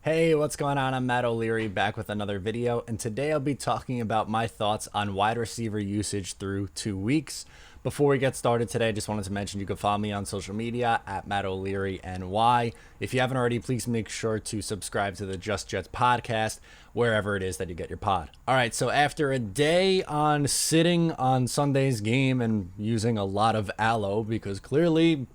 Hey, what's going on? I'm Matt O'Leary back with another video, and today I'll be talking about my thoughts on wide receiver usage through 2 weeks. Before we get started today, I just wanted to mention you can follow me on social media at Matt O'Leary NY. If you haven't already, please make sure to subscribe to the Just Jets podcast wherever it is that you get your pod. All right, so after a day on sitting on Sunday's game and using a lot of aloe, because clearly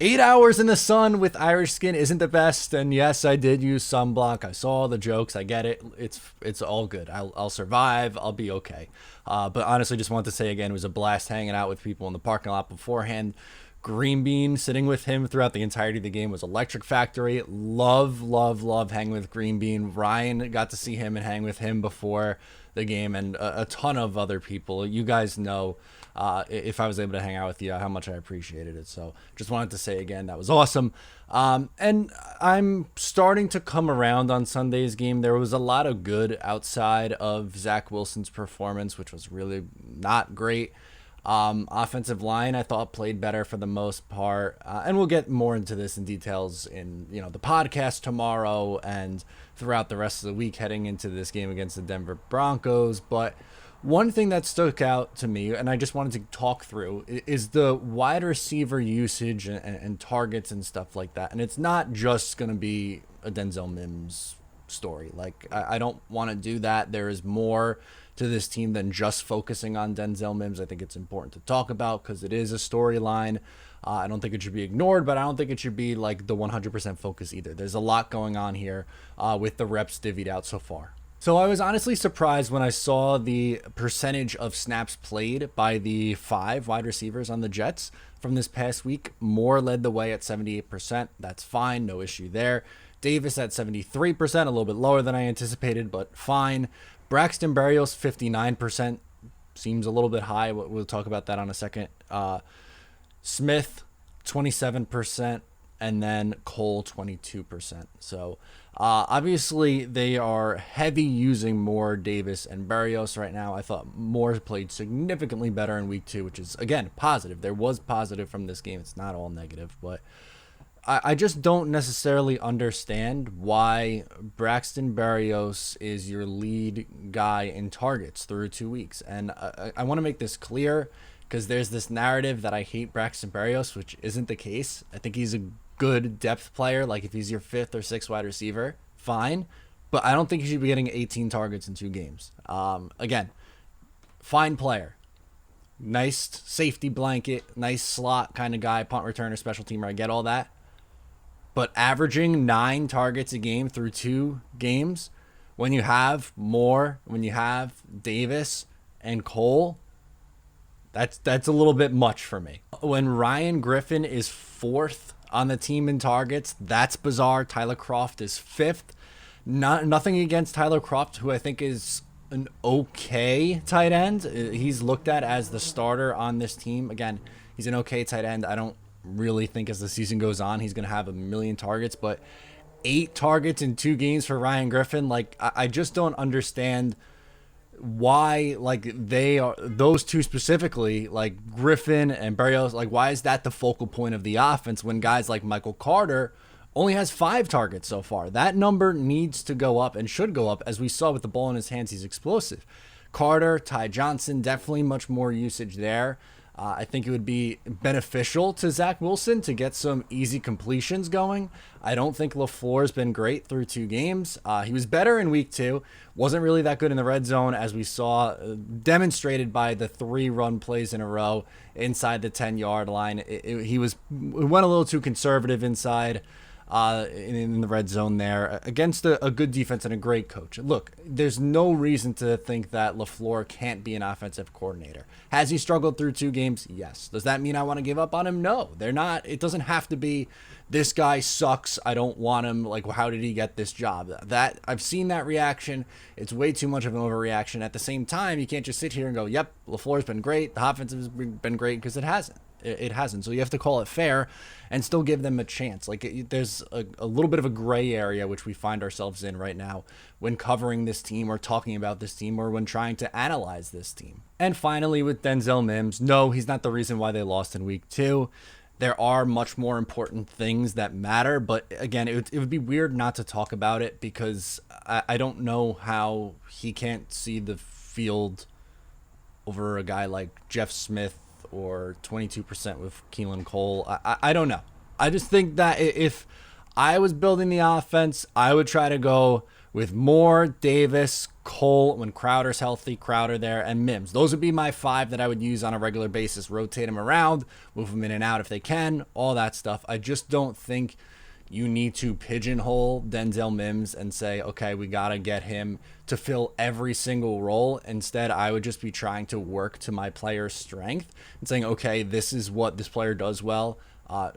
8 hours in the sun with Irish skin isn't the best, and yes, I did use sunblock. I saw all the jokes. I get it. It's all good. I'll survive. I'll be okay. But honestly, just want to say again, it was a blast hanging out with people in the parking lot beforehand. Green Bean, sitting with him throughout the entirety of the game was electric factory. Love hanging with Green Bean. Ryan, got to see him and hang with him before the game, and a ton of other people. You guys know, if I was able to hang out with you, how much I appreciated it. So just wanted to say again, that was awesome. And I'm starting to come around on Sunday's game. There was a lot of good outside of Zach Wilson's performance, which was really not great. Offensive line, I thought, played better for the most part, and we'll get more into this in details in the podcast tomorrow and throughout the rest of the week heading into this game against the Denver Broncos. But one thing that stuck out to me, and I just wanted to talk through, is the wide receiver usage and targets and stuff like that. And it's not just going to be a Denzel Mims story. Like, I don't want to do that. There is more to this team than just focusing on Denzel Mims. I think it's important to talk about because it is a storyline. I don't think it should be ignored, but I don't think it should be like the 100% focus either. There's a lot going on here with the reps divvied out so far. So I was honestly surprised when I saw the percentage of snaps played by the 5 wide receivers on the Jets from this past week. Moore led the way at 78%. That's fine. No issue there. Davis at 73%, a little bit lower than I anticipated, but fine. Braxton Berrios, 59%, seems a little bit high. We'll talk about that on a second. Smith, 27%, and then Cole, 22%. So obviously they are heavy using Moore, Davis, and Berrios right now. I thought Moore played significantly better in week 2, which is, again, positive. There was positive from this game. It's not all negative, but I just don't necessarily understand why Braxton Berrios is your lead guy in targets through 2 weeks. And I want to make this clear because there's this narrative that I hate Braxton Berrios, which isn't the case. I think he's a good depth player. Like if he's your 5th or 6th wide receiver, fine. But I don't think he should be getting 18 targets in 2 games. Again, fine player. Nice safety blanket, nice slot kind of guy, punt returner, special teamer. I get all that. But averaging 9 targets a game through 2 games, when you have Moore, when you have Davis and Cole, that's a little bit much for me. When Ryan Griffin is 4th on the team in targets, that's bizarre. Tyler Kroft is 5th. Nothing against Tyler Kroft, who I think is an okay tight end. He's looked at as the starter on this team. Again, he's an okay tight end. I don't really think as the season goes on he's going to have a million targets, but 8 targets in 2 games for Ryan Griffin, like I just don't understand why, like they are, those two specifically, like Griffin and Berrios, like why is that the focal point of the offense when guys like Michael Carter only has 5 targets so far? That number needs to go up and should go up. As we saw with the ball in his hands, he's explosive. Carter, Ty Johnson, definitely much more usage there. I think it would be beneficial to Zach Wilson to get some easy completions going. I don't think LaFleur's been great through 2 games. He was better in week 2. Wasn't really that good in the red zone, as we saw demonstrated by the 3 run plays in a row inside the 10-yard line. He went a little too conservative inside in the red zone there against a good defense and a great coach. Look, there's no reason to think that LaFleur can't be an offensive coordinator. Has he struggled through 2 games? Yes. Does that mean I want to give up on him? No. They're not. It doesn't have to be this guy sucks, I don't want him. Like, how did he get this job? That I've seen that reaction. It's way too much of an overreaction. At the same time, you can't just sit here and go, yep, LaFleur's been great. The offense has been great, because it hasn't. It hasn't. So you have to call it fair and still give them a chance. Like, there's a little bit of a gray area which we find ourselves in right now when covering this team or talking about this team or when trying to analyze this team. And finally, with Denzel Mims, no, he's not the reason why they lost in week 2. there are much more important things that matter. But again, it would be weird not to talk about it because I don't know how he can't see the field over a guy like Jeff Smith or 22% with Keelan Cole. I don't know. I just think that if I was building the offense, I would try to go with Moore, Davis, Cole, when Crowder's healthy, Crowder there, and Mims. Those would be my 5 that I would use on a regular basis. Rotate them around, move them in and out if they can, all that stuff. I just don't think you need to pigeonhole Denzel Mims and say, okay, we got to get him to fill every single role. Instead, I would just be trying to work to my player's strength and saying, okay, this is what this player does well.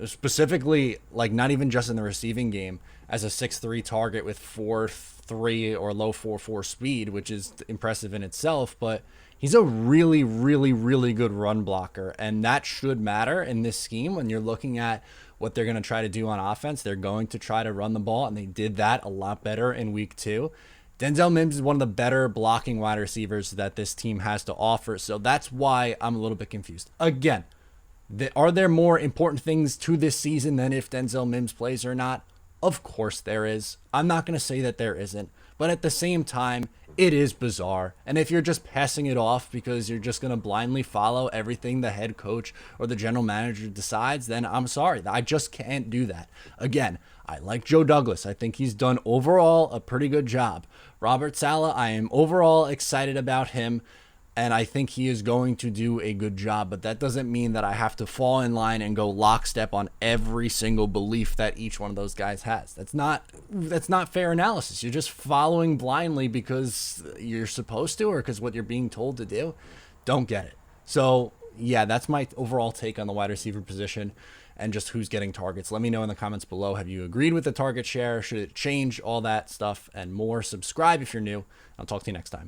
Specifically, like not even just in the receiving game, as a 6'3" target with 4'3" or low 4'4" speed, which is impressive in itself, but he's a really, really, really good run blocker, and that should matter in this scheme when you're looking at what they're going to try to do on offense. They're going to try to run the ball, and they did that a lot better in week 2. Denzel Mims is one of the better blocking wide receivers that this team has to offer, so that's why I'm a little bit confused. Again, are there more important things to this season than if Denzel Mims plays or not? Of course there is. I'm not going to say that there isn't. But at the same time, it is bizarre. And if you're just passing it off because you're just going to blindly follow everything the head coach or the general manager decides, then I'm sorry. I just can't do that. Again, I like Joe Douglas. I think he's done overall a pretty good job. Robert Saleh, I am overall excited about him, and I think he is going to do a good job, but that doesn't mean that I have to fall in line and go lockstep on every single belief that each one of those guys has. That's not fair analysis. You're just following blindly because you're supposed to or because what you're being told to do. Don't get it. So, yeah, that's my overall take on the wide receiver position and just who's getting targets. Let me know in the comments below. Have you agreed with the target share? Should it change? All that stuff and more. Subscribe if you're new. I'll talk to you next time.